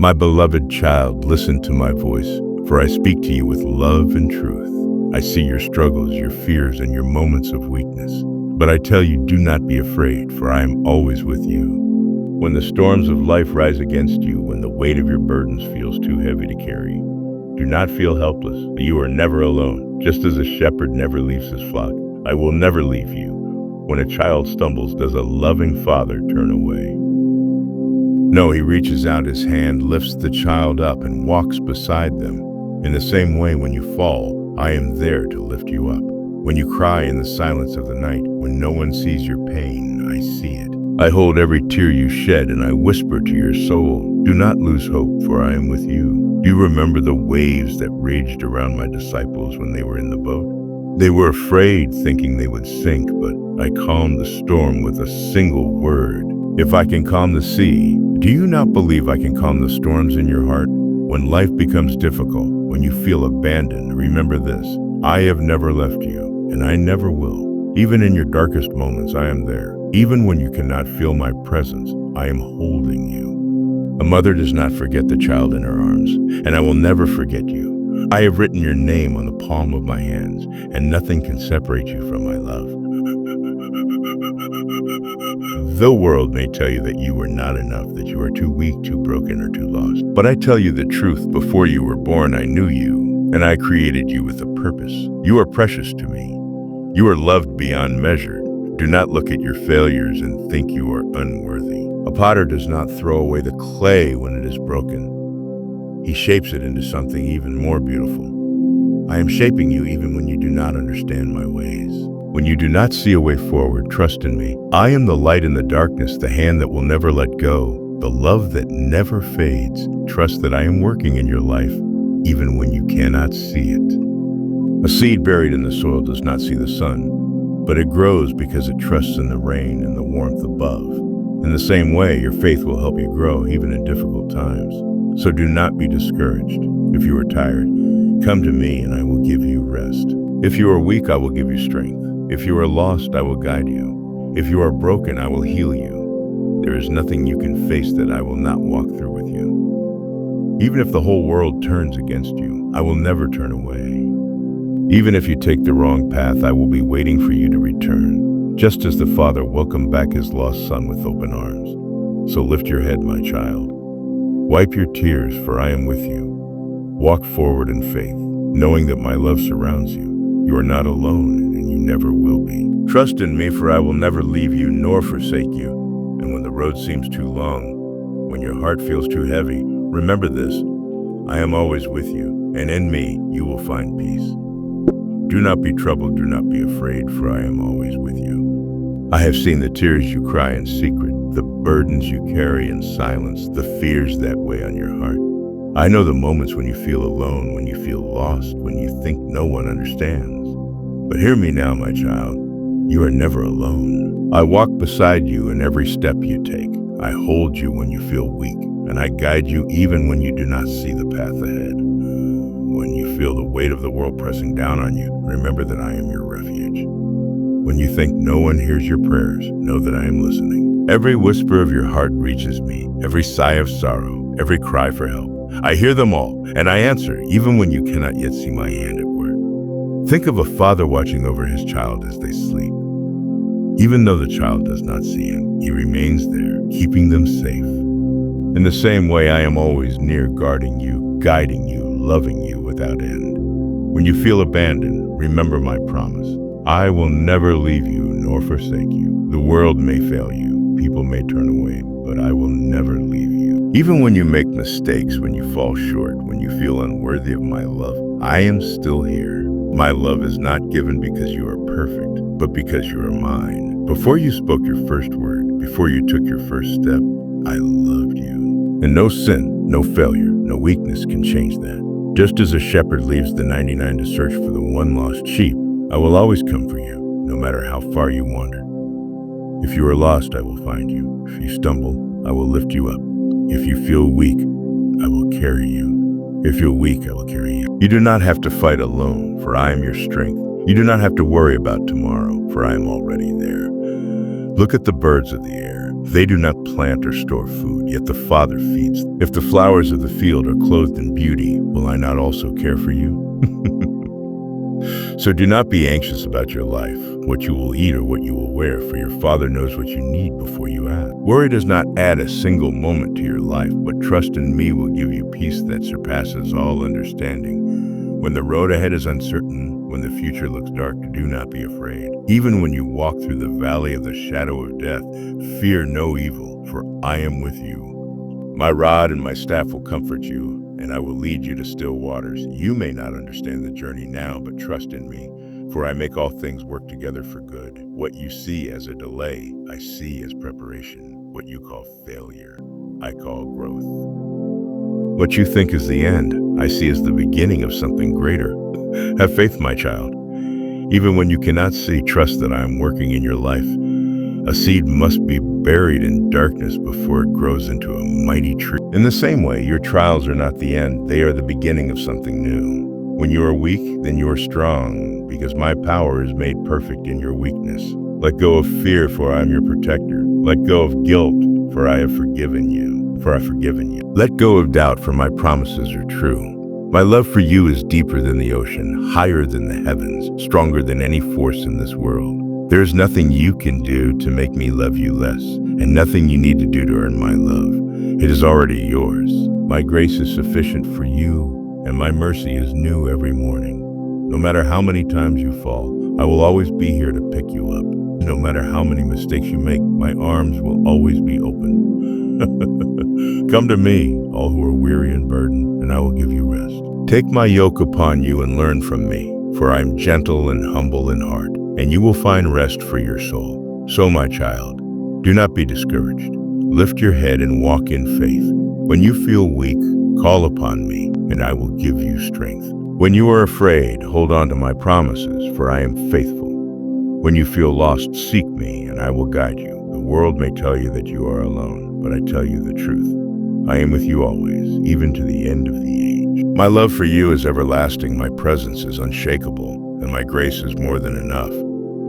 My beloved child, listen to my voice, for I speak to you with love and truth. I see your struggles, your fears, and your moments of weakness. But I tell you, do not be afraid, for I am always with you. When the storms of life rise against you, when the weight of your burdens feels too heavy to carry, do not feel helpless. You are never alone. Just as a shepherd never leaves his flock, I will never leave you. When a child stumbles, does a loving father turn away? No, he reaches out his hand, lifts the child up, and walks beside them. In the same way, when you fall, I am there to lift you up. When you cry in the silence of the night, when no one sees your pain, I see it. I hold every tear you shed, and I whisper to your soul, do not lose hope, for I am with you. Do you remember the waves that raged around my disciples when they were in the boat? They were afraid, thinking they would sink, but I calmed the storm with a single word. If I can calm the sea, do you not believe I can calm the storms in your heart? When life becomes difficult, when you feel abandoned, remember this: I have never left you, and I never will. Even in your darkest moments, I am there. Even when you cannot feel my presence, I am holding you. A mother does not forget the child in her arms, and I will never forget you. I have written your name on the palm of my hands, and nothing can separate you from my love. The world may tell you that you are not enough, that you are too weak, too broken, or too lost. But I tell you the truth, before you were born, I knew you, and I created you with a purpose. You are precious to me. You are loved beyond measure. Do not look at your failures and think you are unworthy. A potter does not throw away the clay when it is broken. He shapes it into something even more beautiful. I am shaping you even when you do not understand my ways. When you do not see a way forward, trust in me. I am the light in the darkness, the hand that will never let go, the love that never fades. Trust that I am working in your life, even when you cannot see it. A seed buried in the soil does not see the sun, but it grows because it trusts in the rain and the warmth above. In the same way, your faith will help you grow even in difficult times. So do not be discouraged. If you are tired, come to me and I will give you rest. If you are weak, I will give you strength. If you are lost, I will guide you. If you are broken, I will heal you. There is nothing you can face that I will not walk through with you. Even if the whole world turns against you, I will never turn away. Even if you take the wrong path, I will be waiting for you to return, just as the Father welcomed back his lost son with open arms. So lift your head, my child. Wipe your tears, for I am with you. Walk forward in faith, knowing that my love surrounds you. You are not alone, and you never will be. Trust in me, for I will never leave you nor forsake you. And when the road seems too long, when your heart feels too heavy, remember this: I am always with you, and in me you will find peace. Do not be troubled, do not be afraid, for I am always with you. I have seen the tears you cry in secret, the burdens you carry in silence, the fears that weigh on your heart. I know the moments when you feel alone, when you feel lost, when you think no one understands. But hear me now, my child. You are never alone. I walk beside you in every step you take. I hold you when you feel weak, and I guide you even when you do not see the path ahead. When you feel the weight of the world pressing down on you, remember that I am your refuge. When you think no one hears your prayers, know that I am listening. Every whisper of your heart reaches me, every sigh of sorrow, every cry for help. I hear them all, and I answer, even when you cannot yet see my hand at work. Think of a father watching over his child as they sleep. Even though the child does not see him, he remains there, keeping them safe. In the same way, I am always near, guarding you, guiding you, loving you without end. When you feel abandoned, remember my promise. I will never leave you nor forsake you. The world may fail you, people may turn away, but I will never leave you. Even when you make mistakes, when you fall short, when you feel unworthy of my love, I am still here. My love is not given because you are perfect, but because you are mine. Before you spoke your first word, before you took your first step, I loved you. And no sin, no failure, no weakness can change that. Just as a shepherd leaves the 99 to search for the one lost sheep, I will always come for you, no matter how far you wander. If you are lost, I will find you. If you stumble, I will lift you up. If you feel weak, I will carry you. If you're weak, I will carry you. You do not have to fight alone, for I am your strength. You do not have to worry about tomorrow, for I am already there. Look at the birds of the air. They do not plant or store food, yet the Father feeds them. If the flowers of the field are clothed in beauty, will I not also care for you? So do not be anxious about your life, what you will eat or what you will wear, for your Father knows what you need before you ask. Worry does not add a single moment to your life, but trust in me will give you peace that surpasses all understanding. When the road ahead is uncertain, when the future looks dark, do not be afraid. Even when you walk through the valley of the shadow of death, fear no evil, for I am with you. My rod and my staff will comfort you, and I will lead you to still waters. You may not understand the journey now, but trust in me, for I make all things work together for good. What you see as a delay, I see as preparation. What you call failure, I call growth. What you think is the end, I see as the beginning of something greater. Have faith, my child. Even when you cannot see, trust that I am working in your life. A seed must be buried in darkness before it grows into a mighty tree. In the same way, your trials are not the end. They are the beginning of something new. When you are weak, then you are strong, because my power is made perfect in your weakness. Let go of fear, for I am your protector. Let go of guilt, for I have forgiven you. Let go of doubt, for my promises are true. My love for you is deeper than the ocean, higher than the heavens, stronger than any force in this world. There is nothing you can do to make me love you less, and nothing you need to do to earn my love. It is already yours. My grace is sufficient for you, and my mercy is new every morning. No matter how many times you fall, I will always be here to pick you up. No matter how many mistakes you make, my arms will always be open. Come to me, all who are weary and burdened, and I will give you rest. Take my yoke upon you and learn from me, for I am gentle and humble in heart, and you will find rest for your soul. So, my child, do not be discouraged. Lift your head and walk in faith. When you feel weak, call upon me, and I will give you strength. When you are afraid, hold on to my promises, for I am faithful. When you feel lost, seek me, and I will guide you. The world may tell you that you are alone, but I tell you the truth. I am with you always, even to the end of the age. My love for you is everlasting, my presence is unshakable, and my grace is more than enough.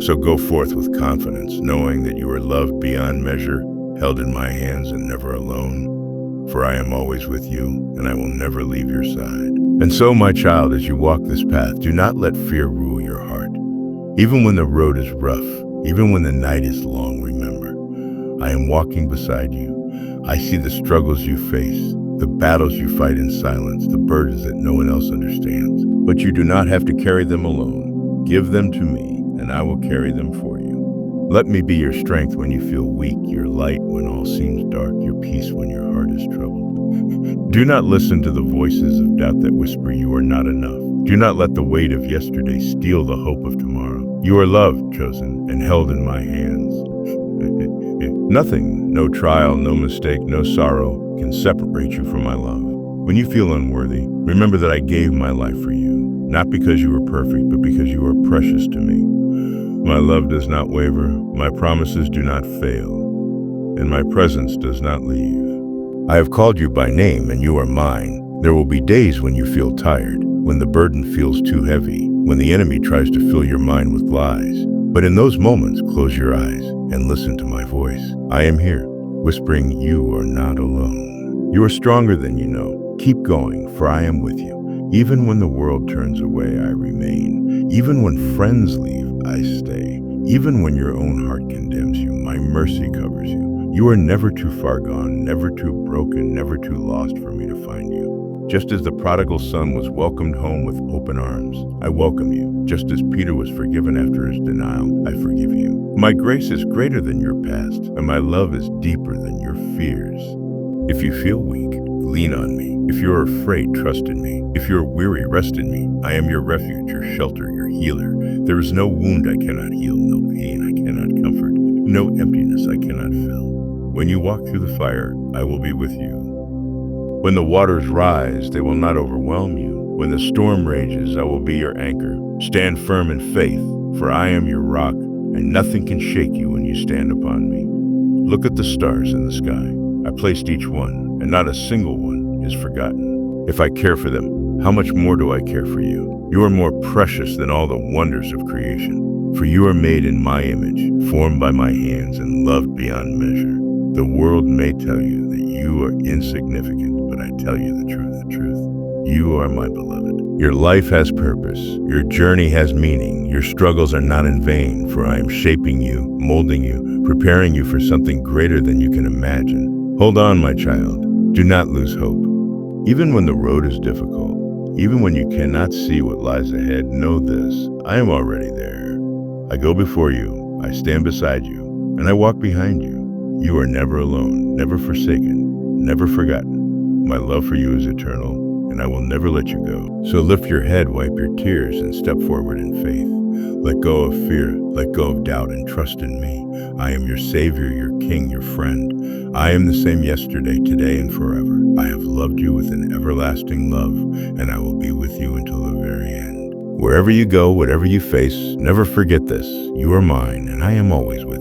So go forth with confidence, knowing that you are loved beyond measure, held in my hands and never alone. For I am always with you, and I will never leave your side. And so, my child, as you walk this path, do not let fear rule your heart. Even when the road is rough, even when the night is long, remember, I am walking beside you. I see the struggles you face, the battles you fight in silence, the burdens that no one else understands. But you do not have to carry them alone. Give them to me, and I will carry them for you. Let me be your strength when you feel weak, your light when all seems dark, your peace when your heart is troubled. Do not listen to the voices of doubt that whisper you are not enough. Do not let the weight of yesterday steal the hope of tomorrow. You are loved, chosen, and held in my hands. Nothing, no trial, no mistake, no sorrow can separate you from my love. When you feel unworthy, remember that I gave my life for you, not because you were perfect, but because you are precious to me. My love does not waver, my promises do not fail, and my presence does not leave. I have called you by name, and you are mine. There will be days when you feel tired, when the burden feels too heavy, when the enemy tries to fill your mind with lies. But in those moments, close your eyes and listen to my voice. I am here, whispering, you are not alone. You are stronger than you know. Keep going, for I am with you. Even when the world turns away, I remain. Even when friends leave, I stay. Even when your own heart condemns you, my mercy covers you. You are never too far gone, never too broken, never too lost for me to find you. Just as the prodigal son was welcomed home with open arms, I welcome you. Just as Peter was forgiven after his denial, I forgive you. My grace is greater than your past, and my love is deeper than your fears. If you feel weak, lean on me. If you are afraid, trust in me. If you are weary, rest in me. I am your refuge, your shelter, your healer. There is no wound I cannot heal, no pain I cannot comfort, no emptiness I cannot fill. When you walk through the fire, I will be with you. When the waters rise, they will not overwhelm you. When the storm rages, I will be your anchor. Stand firm in faith, for I am your rock, and nothing can shake you when you stand upon me. Look at the stars in the sky. I placed each one, and not a single one is forgotten. If I care for them, how much more do I care for you? You are more precious than all the wonders of creation, for you are made in my image, formed by my hands, and loved beyond measure. The world may tell you that you are insignificant, but I tell you the truth. You are my beloved. Your life has purpose. Your journey has meaning. Your struggles are not in vain, for I am shaping you, molding you, preparing you for something greater than you can imagine. Hold on, my child. Do not lose hope. Even when the road is difficult, even when you cannot see what lies ahead, know this: I am already there. I go before you, I stand beside you, and I walk behind you. You are never alone, never forsaken, never forgotten. My love for you is eternal, and I will never let you go. So lift your head, wipe your tears, and step forward in faith. Let go of fear, let go of doubt, and trust in me. I am your Savior, your King, your friend. I am the same yesterday, today, and forever. I have loved you with an everlasting love, and I will be with you until the very end. Wherever you go, whatever you face, never forget this: you are mine, and I am always with you.